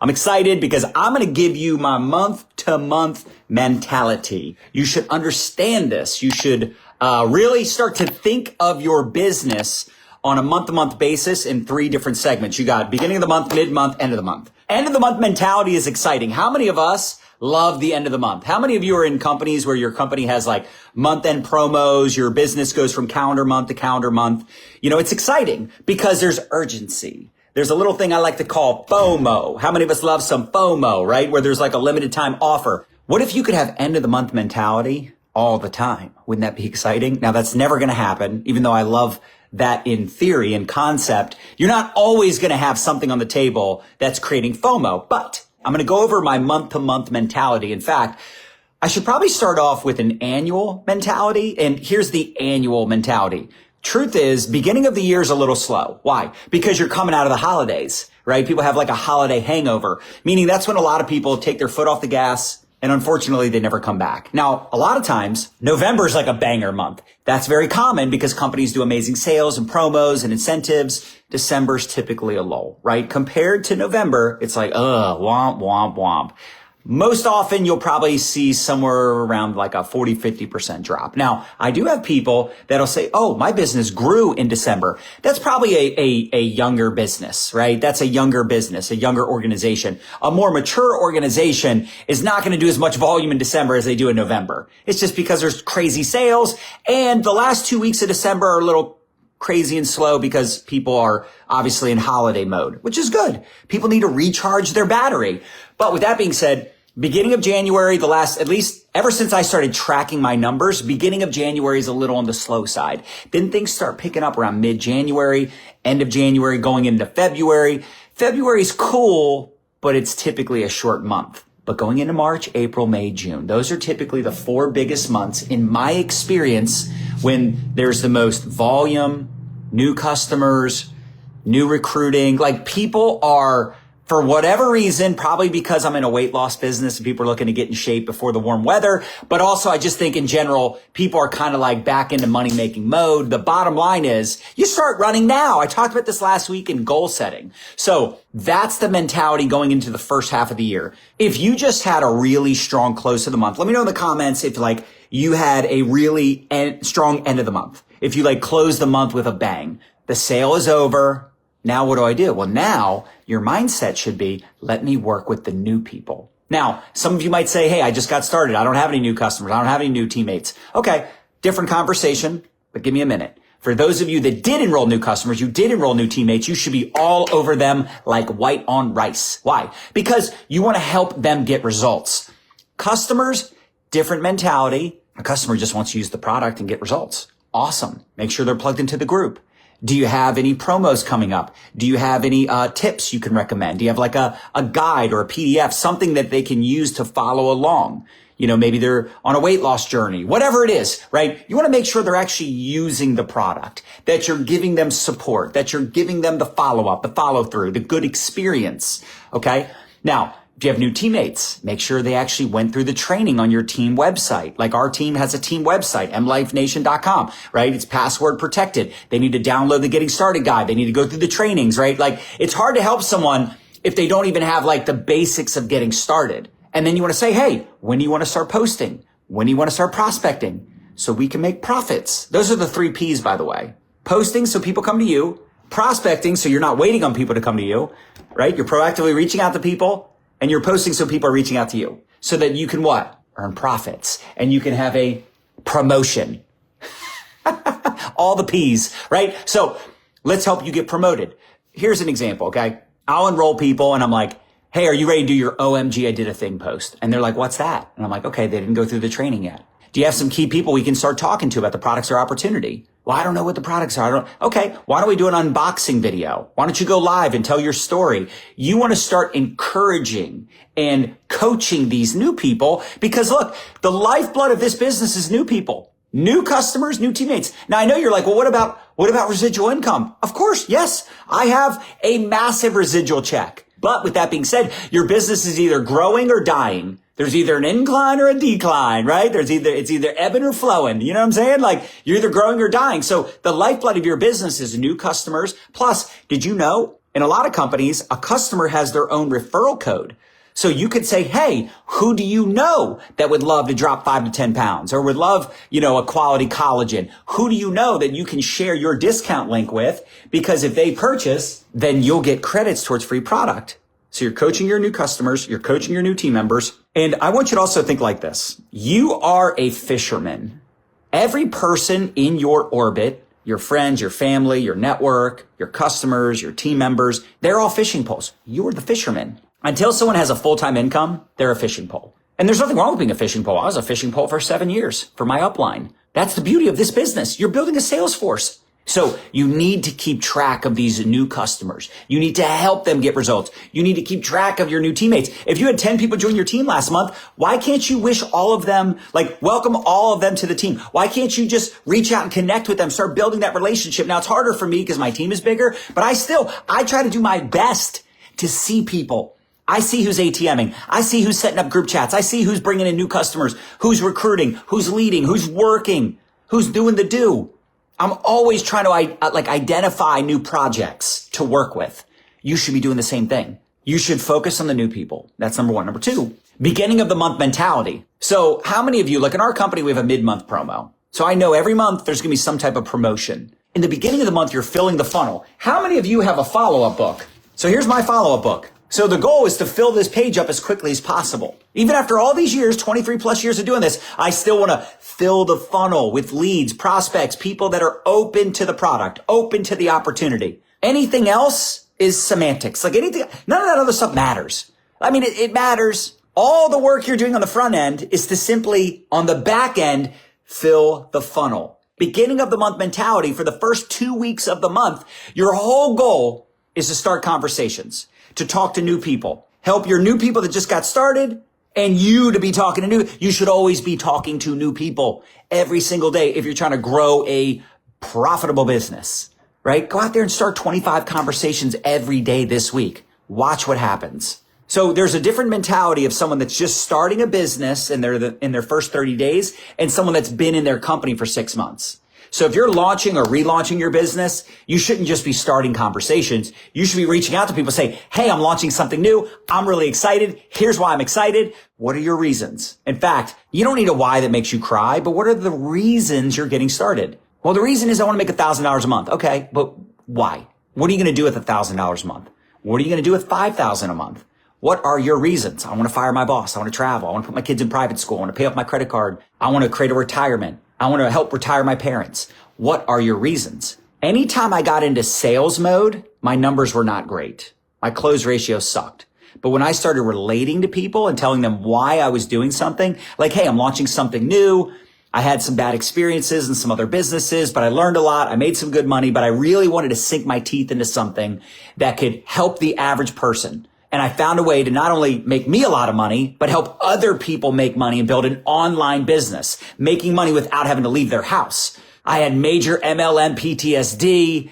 I'm excited because I'm going to give you my month-to-month mentality. You should understand this. You should really start to think of your business on a month-to-month basis in 3 different segments. You got beginning of the month, mid-month, end of the month. End of the month mentality is exciting. How many of us love the end of the month? How many of you are in companies where your company has like month-end promos, your business goes from calendar month to calendar month? You know, it's exciting because there's urgency. There's a little thing I like to call FOMO. How many of us love some FOMO, right? Where there's like a limited time offer. What if you could have end of the month mentality all the time? Wouldn't that be exciting? Now that's never going to happen, even though I love that in theory and concept. You're not always going to have something on the table that's creating FOMO, but I'm going to go over my month-to-month mentality. In fact, I should probably start off with an annual mentality. And here's the annual mentality. Truth is, beginning of the year is a little slow. Why? Because you're coming out of the holidays, right? People have like a holiday hangover, meaning that's when a lot of people take their foot off the gas. And unfortunately, they never come back. Now, a lot of times, November is like a banger month. That's very common because companies do amazing sales and promos and incentives. December's typically a lull, right? Compared to November, it's like, womp, womp, womp. Most often, you'll probably see somewhere around like a 40-50% drop. Now, I do have people that'll say, oh, my business grew in December. That's probably a younger business, right? That's a younger business, a younger organization. A more mature organization is not going to do as much volume in December as they do in November. It's just because there's crazy sales, and the last 2 weeks of December are a little crazy and slow because people are obviously in holiday mode, which is good. People need to recharge their battery. But with that being said, beginning of January, at least ever since I started tracking my numbers, beginning of January is a little on the slow side. Then things start picking up around mid-January, end of January, going into February. February's cool, but it's typically a short month. But going into March, April, May, June, those are typically the 4 biggest months in my experience when there's the most volume, new customers, new recruiting. Like people are, for whatever reason, probably because I'm in a weight loss business and people are looking to get in shape before the warm weather. But also I just think in general, people are kind of like back into money making mode. The bottom line is you start running now. I talked about this last week in goal setting. So that's the mentality going into the first half of the year. If you just had a really strong close to the month, let me know in the comments if like you had a really strong end of the month. If you like close the month with a bang, the sale is over. Now what do I do? Well, now your mindset should be, let me work with the new people. Now, some of you might say, hey, I just got started. I don't have any new customers. I don't have any new teammates. Okay, different conversation, but give me a minute. For those of you that did enroll new customers, you did enroll new teammates, you should be all over them like white on rice. Why? Because you want to help them get results. Customers, different mentality. A customer just wants to use the product and get results. Awesome. Make sure they're plugged into the group. Do you have any promos coming up? Do you have any tips you can recommend? Do you have like a guide or a PDF, something that they can use to follow along? You know, maybe they're on a weight loss journey, whatever it is, right? You want to make sure they're actually using the product, that you're giving them support, that you're giving them the follow-up, the follow-through, the good experience, okay? Now, if you have new teammates, make sure they actually went through the training on your team website. Like our team has a team website, mlifenation.com, right? It's password protected. They need to download the Getting Started guide. They need to go through the trainings, right? Like it's hard to help someone if they don't even have like the basics of getting started. And then you want to say, hey, when do you want to start posting? When do you want to start prospecting? So we can make profits. Those are the 3 P's, by the way. Posting so people come to you. Prospecting so you're not waiting on people to come to you, right? You're proactively reaching out to people. And you're posting so people are reaching out to you so that you can what? Earn profits and you can have a promotion. All the P's, right? So let's help you get promoted. Here's an example, okay? I'll enroll people and I'm like, hey, are you ready to do your OMG, I did a thing post? And they're like, what's that? And I'm like, okay, they didn't go through the training yet. Do you have some key people we can start talking to about the products or opportunity? Well, I don't know what the products are. Okay, why don't we do an unboxing video? Why don't you go live and tell your story? You want to start encouraging and coaching these new people because look, the lifeblood of this business is new people, new customers, new teammates. Now I know you're like, well, what about residual income? Of course, yes, I have a massive residual check. But with that being said, your business is either growing or dying. There's either an incline or a decline, right? It's either ebbing or flowing. You know what I'm saying? Like you're either growing or dying. So the lifeblood of your business is new customers. Plus, did you know In a lot of companies, a customer has their own referral code. So you could say, hey, who do you know that would love to drop 5 to 10 pounds or would love, a quality collagen? Who do you know that you can share your discount link with? Because if they purchase, then you'll get credits towards free product. So you're coaching your new customers, you're coaching your new team members. And I want you to also think like this. You are a fisherman. Every person in your orbit, your friends, your family, your network, your customers, your team members, they're all fishing poles. You're the fisherman. Until someone has a full-time income, they're a fishing pole. And there's nothing wrong with being a fishing pole. I was a fishing pole for 7 years for my upline. That's the beauty of this business. You're building a Salesforce. So you need to keep track of these new customers. You need to help them get results. You need to keep track of your new teammates. If you had 10 people join your team last month, why can't you wish all of them, welcome all of them to the team? Why can't you just reach out and connect with them, start building that relationship? Now it's harder for me because my team is bigger, but I try to do my best to see people. I see who's ATMing. I see who's setting up group chats. I see who's bringing in new customers, who's recruiting, who's leading, who's working, who's doing the do. I'm always trying to identify new projects to work with. You should be doing the same thing. You should focus on the new people. That's number one. Number two, beginning of the month mentality. So how many of you, in our company, we have a mid-month promo. So I know every month there's going to be some type of promotion. In the beginning of the month, you're filling the funnel. How many of you have a follow-up book? So here's my follow-up book. So the goal is to fill this page up as quickly as possible. Even after all these years, 23 plus years of doing this, I still want to fill the funnel with leads, prospects, people that are open to the product, open to the opportunity. Anything else is semantics. None of that other stuff matters. It matters. All the work you're doing on the front end is to simply, on the back end, fill the funnel. Beginning of the month mentality for the first 2 weeks of the month, your whole goal is to start conversations, to talk to new people, help your new people that just got started and you to be talking to new. You should always be talking to new people every single day if you're trying to grow a profitable business, right? Go out there and start 25 conversations every day this week. Watch what happens. So there's a different mentality of someone that's just starting a business and they're in their first 30 days and someone that's been in their company for 6 months. So if you're launching or relaunching your business, you shouldn't just be starting conversations. You should be reaching out to people, say, hey, I'm launching something new. I'm really excited. Here's why I'm excited. What are your reasons? In fact, you don't need a why that makes you cry, but what are the reasons you're getting started? Well, the reason is I want to make $1,000 a month. Okay, but why? What are you going to do with $1,000 a month? What are you going to do with $5,000 a month? What are your reasons? I want to fire my boss. I want to travel. I want to put my kids in private school. I want to pay off my credit card. I want to create a retirement. I want to help retire my parents. What are your reasons? Anytime I got into sales mode, my numbers were not great. My close ratio sucked. But when I started relating to people and telling them why I was doing something, hey, I'm launching something new. I had some bad experiences in some other businesses, but I learned a lot. I made some good money, but I really wanted to sink my teeth into something that could help the average person. And I found a way to not only make me a lot of money, but help other people make money and build an online business, making money without having to leave their house. I had major MLM PTSD.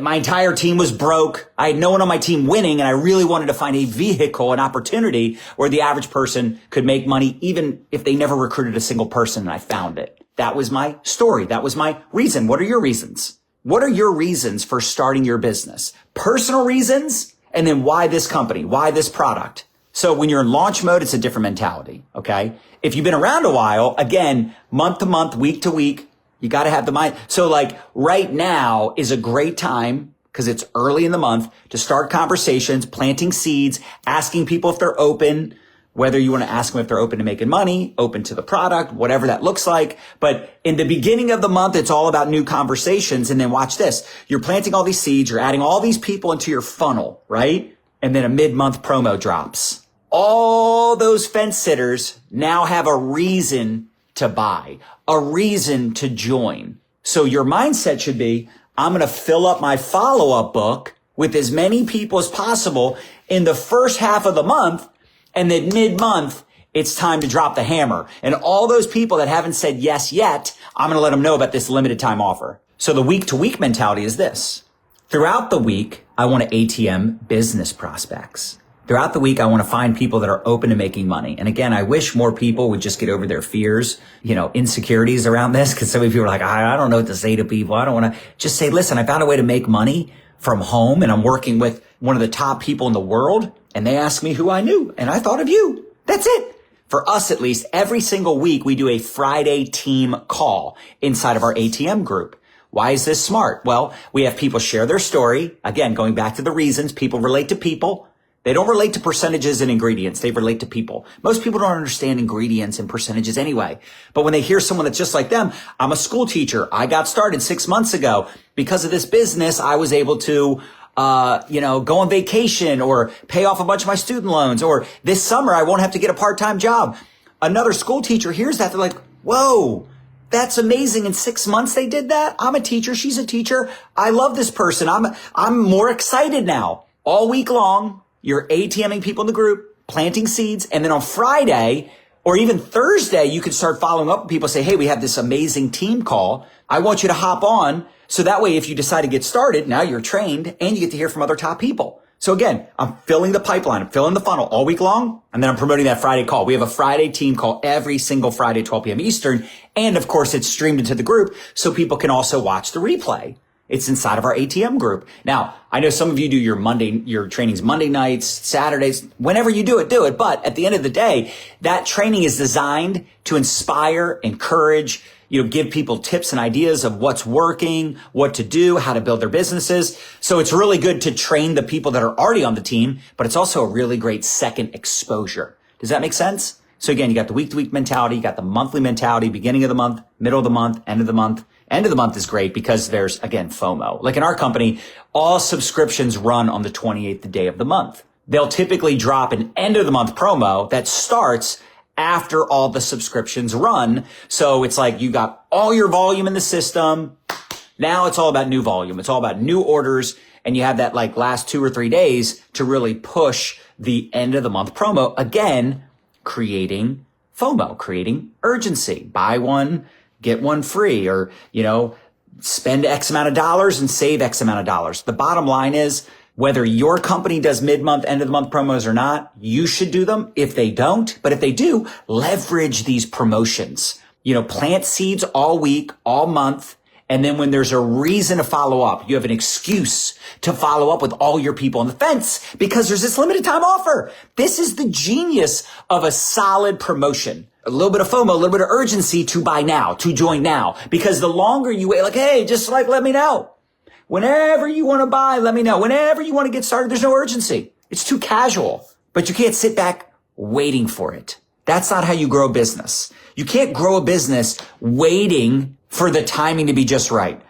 My entire team was broke. I had no one on my team winning, and I really wanted to find a vehicle, an opportunity where the average person could make money even if they never recruited a single person, and I found it. That was my story. That was my reason. What are your reasons? What are your reasons for starting your business? Personal reasons? And then why this company? Why this product? So when you're in launch mode, it's a different mentality, okay? If you've been around a while, again, month to month, week to week, you got to have the mind. So right now is a great time because it's early in the month to start conversations, planting seeds, asking people if they're open, whether you want to ask them if they're open to making money, open to the product, whatever that looks like. But in the beginning of the month, it's all about new conversations. And then watch this. You're planting all these seeds. You're adding all these people into your funnel, right? And then a mid-month promo drops. All those fence sitters now have a reason to buy, a reason to join. So your mindset should be, I'm going to fill up my follow-up book with as many people as possible in the first half of the month. And then mid-month, it's time to drop the hammer. And all those people that haven't said yes yet, I'm going to let them know about this limited time offer. So the week-to-week mentality is this. Throughout the week, I want to ATM business prospects. Throughout the week, I want to find people that are open to making money. And again, I wish more people would just get over their fears, insecurities around this. Because so many people are like, I don't know what to say to people. I don't want to just say, listen, I found a way to make money from home and I'm working with one of the top people in the world, and they asked me who I knew, and I thought of you. That's it. For us, at least, every single week, we do a Friday team call inside of our ATM group. Why is this smart? Well, we have people share their story. Again, going back to the reasons, people relate to people. They don't relate to percentages and ingredients. They relate to people. Most people don't understand ingredients and percentages anyway. But when they hear someone that's just like them, I'm a school teacher. I got started 6 months ago. Because of this business, I was able to, go on vacation or pay off a bunch of my student loans. Or this summer, I won't have to get a part-time job. Another school teacher hears that. They're like, whoa, that's amazing. In 6 months, they did that. I'm a teacher. She's a teacher. I love this person. I'm more excited now. All week long, you're ATMing people in the group, planting seeds. And then on Friday or even Thursday, you can start following up with people, say, hey, we have this amazing team call. I want you to hop on. So that way, if you decide to get started, now you're trained and you get to hear from other top people. So again, I'm filling the pipeline. I'm filling the funnel all week long. And then I'm promoting that Friday call. We have a Friday team call every single Friday, 12 p.m. Eastern. And of course, it's streamed into the group so people can also watch the replay. It's inside of our ATM group. Now, I know some of you do your trainings Monday nights, Saturdays, whenever you do it. But at the end of the day, that training is designed to inspire, encourage, give people tips and ideas of what's working, what to do, how to build their businesses. So it's really good to train the people that are already on the team, but it's also a really great second exposure. Does that make sense? So again, you got the week-to-week mentality, you got the monthly mentality, beginning of the month, middle of the month, end of the month. End of the month is great because there's, again, FOMO. Like in our company, all subscriptions run on the 28th day of the month. They'll typically drop an end of the month promo that starts after all the subscriptions run. So it's like you got all your volume in the system. Now it's all about new volume. It's all about new orders. And you have that like last 2 or 3 days to really push the end of the month promo. Again, creating FOMO, creating urgency. Buy one, get one free, or, spend X amount of dollars and save X amount of dollars. The bottom line is whether your company does mid-month, end of the month promos or not, you should do them. If they don't, but if they do, leverage these promotions. Plant seeds all week, all month. And then when there's a reason to follow up, you have an excuse to follow up with all your people on the fence because there's this limited time offer. This is the genius of a solid promotion. A little bit of FOMO, a little bit of urgency to buy now, to join now. Because the longer you wait, let me know. Whenever you want to buy, let me know. Whenever you want to get started, there's no urgency. It's too casual, but you can't sit back waiting for it. That's not how you grow a business. You can't grow a business waiting for the timing to be just right.